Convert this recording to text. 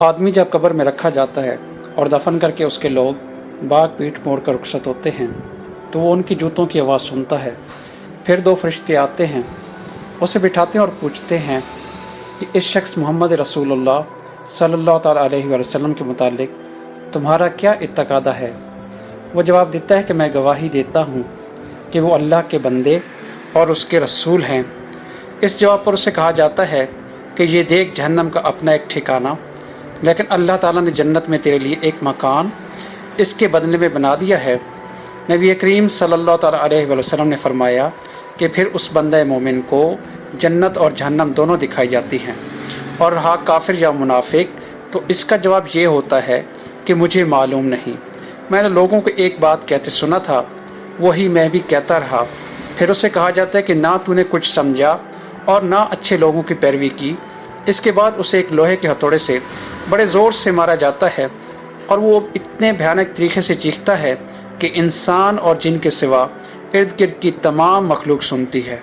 आदमी जब कब्र में रखा जाता है और दफन करके उसके लोग बाग पीठ मोड़ कर रुखसत होते हैं तो वो उनकी जूतों की आवाज़ सुनता है। फिर दो फरिश्ते आते हैं, उसे बिठाते हैं और पूछते हैं कि इस शख्स मोहम्मद रसूलुल्लाह सल्लल्लाहु ताला अलैहि वसल्लम के मुतालिक तुम्हारा क्या इत्तकादा है। वो जवाब देता है कि मैं गवाही देता हूँ कि वो अल्लाह के बंदे और उसके रसूल हैं। इस जवाब पर उसे कहा जाता है कि ये देख जहन्नम का अपना एक ठिकाना, लेकिन अल्लाह ताला ने जन्नत में तेरे लिए एक मकान इसके बदले में बना दिया है। नबी करीम सल्लल्लाहु ताला अलैहि वसल्लम ने फरमाया कि फिर उस बंदे मोमिन को जन्नत और जहन्नम दोनों दिखाई जाती हैं। और रहा काफिर या मुनाफिक, तो इसका जवाब ये होता है कि मुझे मालूम नहीं, मैंने लोगों को एक बात कहते सुना था, वही मैं भी कहता रहा। फिर उसे कहा जाता है कि ना तूने कुछ समझा और ना अच्छे लोगों की पैरवी की। इसके बाद उसे एक लोहे के हथौड़े से बड़े ज़ोर से मारा जाता है और वो इतने भयानक तरीके से चीखता है कि इंसान और जिन के सिवा इर्द गिर्द की तमाम मखलूक सुनती है।